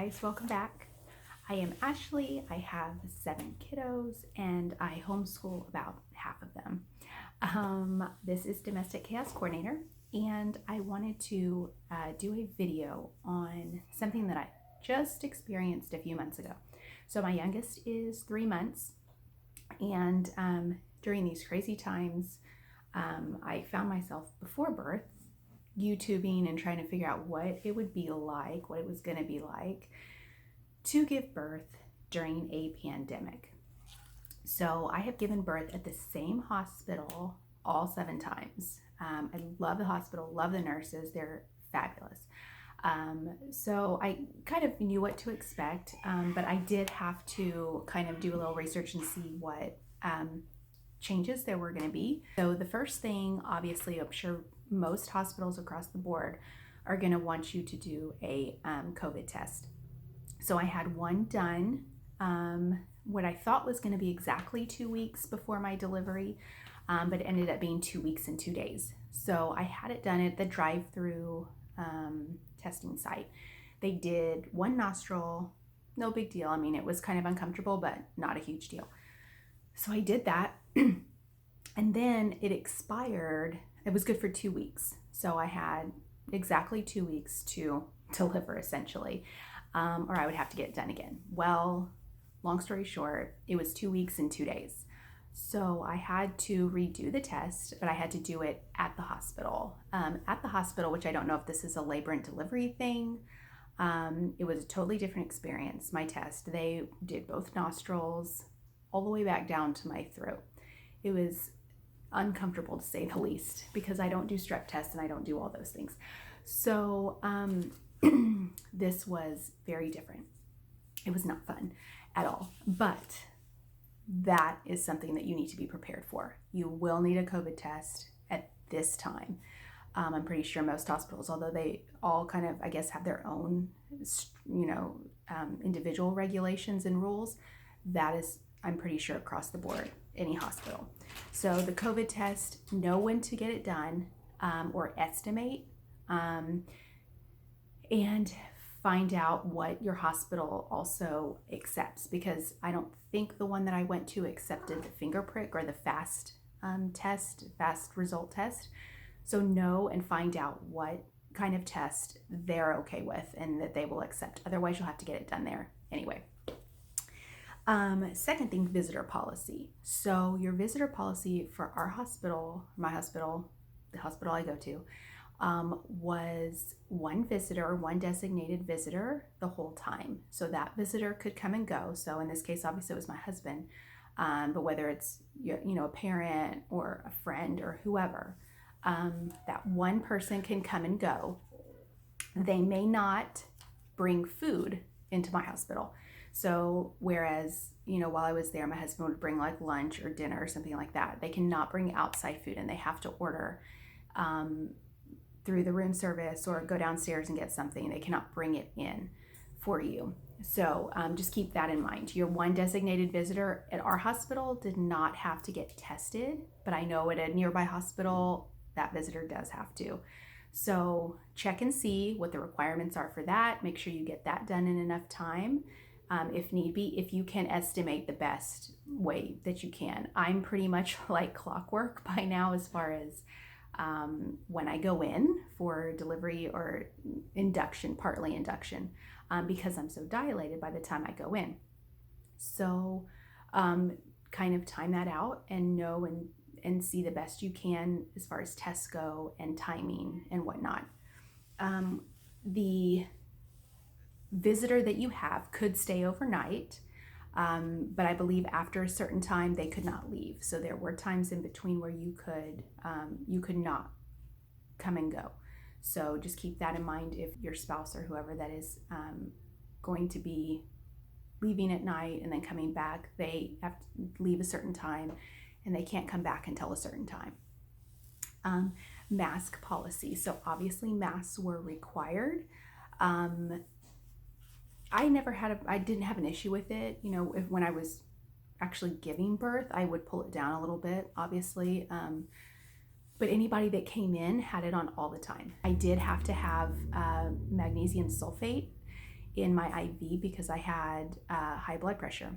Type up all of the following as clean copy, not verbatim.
guys, welcome back. I am Ashley. I have 7 kiddos and I homeschool about half of them. This is Domestic Chaos Coordinator, and I wanted to do a video on something that I just experienced a few months ago. So my youngest is 3 months, and during these crazy times, I found myself before birth YouTubing and trying to figure out what it would be like, what it was going to be like to give birth during a pandemic. So I have given birth at the same hospital all 7 times. I love the hospital, love the nurses, they're fabulous. So I kind of knew what to expect, but I did have to kind of do a little research and see what changes there were going to be. So the first thing, obviously, I'm sure most hospitals across the board are going to want you to do a COVID test. So I had one done, what I thought was going to be exactly 2 weeks before my delivery, but it ended up being 2 weeks and 2 days. So I had it done at the drive-through testing site. They did one nostril, no big deal. I mean, it was kind of uncomfortable, but not a huge deal. So I did that, and then it expired. It was good for 2 weeks. So I had exactly 2 weeks to deliver, essentially, or I would have to get it done again. Well, long story short, it was 2 weeks and 2 days. So I had to redo the test, but I had to do it at the hospital. Which I don't know if this is a labor and delivery thing. It was a totally different experience, my test. They did both nostrils all the way back down to my throat. It was uncomfortable, to say the least, because I don't do strep tests and I don't do all those things. So this was very different. It was not fun at all, but that is something that you need to be prepared for. You will need a COVID test at this time. I'm pretty sure most hospitals, although they all kind of, I guess, have their own, individual regulations and rules, that is, I'm pretty sure, across the board, any hospital. So the COVID test, know when to get it done, or estimate, and find out what your hospital also accepts, because I don't think the one that I went to accepted the finger prick or the fast result test. So know and find out what kind of test they're okay with and that they will accept. Otherwise, you'll have to get it done there anyway. Second thing, visitor policy. So your visitor policy for our hospital, my hospital, the hospital I go to, was one visitor, one designated visitor the whole time. So that visitor could come and go. So in this case, obviously it was my husband, but whether it's, a parent or a friend or whoever, that one person can come and go. They may not bring food into my hospital. So whereas, while I was there, my husband would bring like lunch or dinner or something like that. They cannot bring outside food, and they have to order through the room service or go downstairs and get something. They cannot bring it in for you. So just keep that in mind. Your one designated visitor at our hospital did not have to get tested, but I know at a nearby hospital, that visitor does have to. So check and see what the requirements are for that. Make sure you get that done in enough time. If need be, if you can estimate the best way that you can. I'm pretty much like clockwork by now as far as when I go in for delivery or induction, partly induction, because I'm so dilated by the time I go in. So kind of time that out and know and see the best you can as far as tests go and timing and whatnot. The visitor that you have could stay overnight, but I believe after a certain time they could not leave. So there were times in between where you could not come and go. So just keep that in mind. If your spouse or whoever that is going to be leaving at night and then coming back, they have to leave a certain time and they can't come back until a certain time. Mask policy. So obviously masks were required. I didn't have an issue with it. When I was actually giving birth, I would pull it down a little bit, obviously. But anybody that came in had it on all the time. I did have to have magnesium sulfate in my IV because I had high blood pressure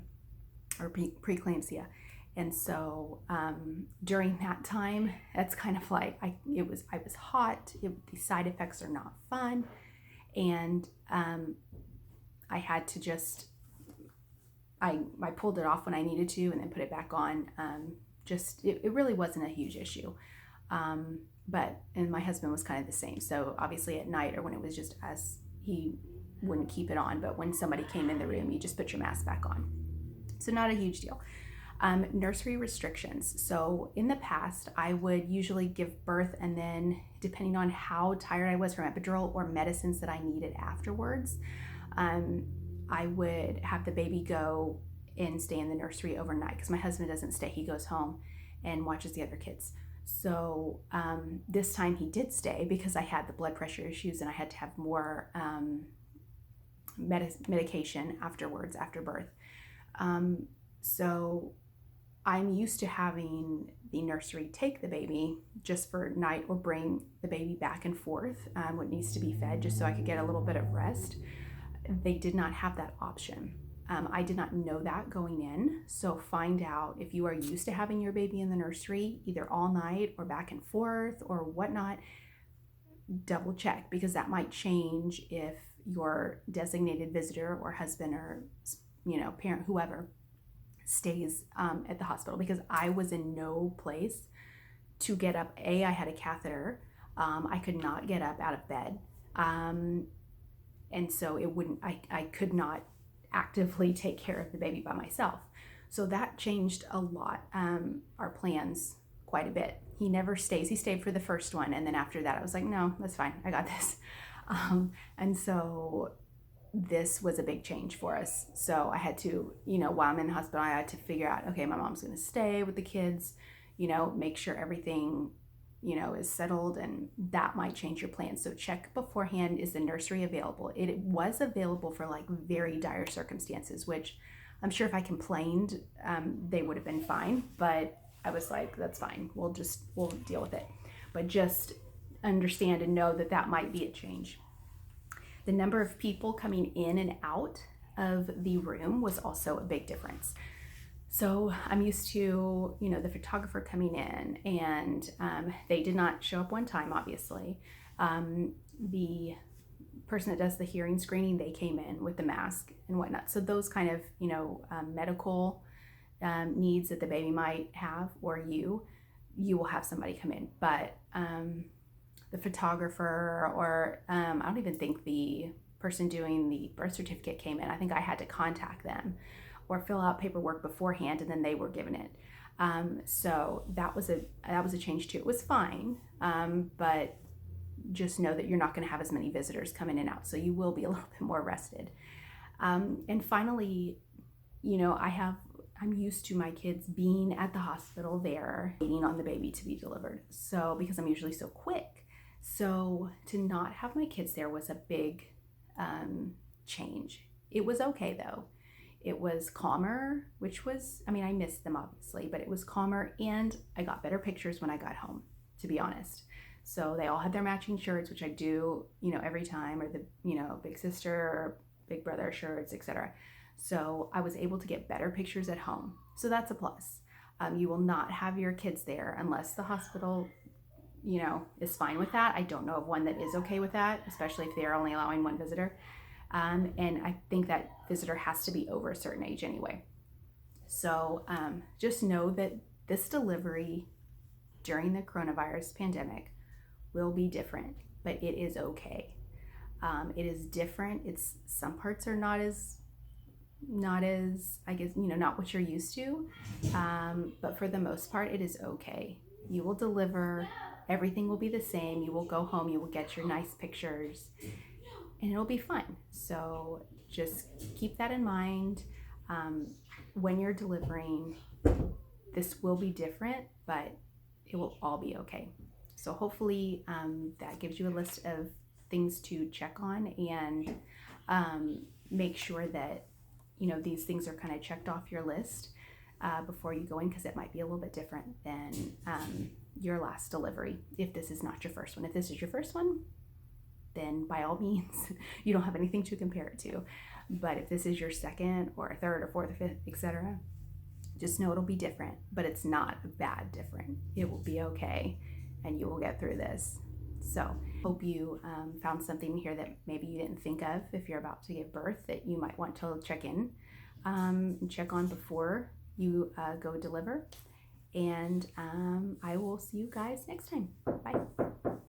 or preeclampsia. And so during that time, that's kind of like, I was hot. The side effects are not fun. And I had to just, I pulled it off when I needed to and then put it back on. It really wasn't a huge issue. And my husband was kind of the same. So obviously at night or when it was just us, he wouldn't keep it on. But when somebody came in the room, you just put your mask back on. So not a huge deal. Nursery restrictions. So in the past, I would usually give birth and then depending on how tired I was from epidural or medicines that I needed afterwards, I would have the baby go and stay in the nursery overnight because my husband doesn't stay. He goes home and watches the other kids. So this time he did stay because I had the blood pressure issues and I had to have more medication afterwards, after birth. So I'm used to having the nursery take the baby just for night or bring the baby back and forth when it needs to be fed just so I could get a little bit of rest. They did not have that option. I did not know that going in. So find out if you are used to having your baby in the nursery either all night or back and forth or whatnot. Double check because that might change if your designated visitor or husband or parent, whoever, stays at the hospital because I was in no place to get up. I had a catheter. I could not get up out of bed. And so I could not actively take care of the baby by myself. So that changed a lot, our plans quite a bit. He never stays. He stayed for the first one. And then after that, I was like, no, that's fine. I got this. And so this was a big change for us. So I had to, while I'm in the hospital, I had to figure out, okay, my mom's going to stay with the kids, make sure everything, is settled, and that might change your plans. So check beforehand, is the nursery available? It was available for like very dire circumstances, which I'm sure if I complained, they would have been fine. But I was like, that's fine. We'll deal with it. But just understand and know that might be a change. The number of people coming in and out of the room was also a big difference. So I'm used to, the photographer coming in and they did not show up one time, obviously. The person that does the hearing screening, they came in with the mask and whatnot. So those kind of, medical needs that the baby might have or you will have somebody come in. But the photographer or I don't even think the person doing the birth certificate came in. I think I had to contact them or fill out paperwork beforehand and then they were given it. So that was a change too. It was fine, but just know that you're not going to have as many visitors come in and out. So you will be a little bit more rested. And finally, I'm used to my kids being at the hospital there, waiting on the baby to be delivered. So because I'm usually so quick. So to not have my kids there was a big change. It was okay though. It was calmer, which was, I missed them obviously, but it was calmer and I got better pictures when I got home, to be honest. So they all had their matching shirts, which I do, every time, or the, big sister or big brother shirts, etc. So I was able to get better pictures at home. So that's a plus. You will not have your kids there unless the hospital, is fine with that. I don't know of one that is okay with that, especially if they are only allowing one visitor. And I think that visitor has to be over a certain age anyway. So just know that this delivery during the coronavirus pandemic will be different, but it is okay. It is different. Some parts are not as I guess, not what you're used to. But for the most part, it is okay. You will deliver. Everything will be the same. You will go home. You will get your nice pictures. And it'll be fun. So just keep that in mind. When you're delivering, this will be different, but it will all be okay. So hopefully that gives you a list of things to check on and make sure that, these things are kind of checked off your list before you go in, because it might be a little bit different than your last delivery if this is not your first one. If this is your first one, then by all means, you don't have anything to compare it to. But if this is your second or third or fourth or fifth, etc., just know it'll be different, but it's not bad different. It will be okay, and you will get through this. So hope you found something here that maybe you didn't think of if you're about to give birth that you might want to check in, check on before you go deliver. And I will see you guys next time. Bye.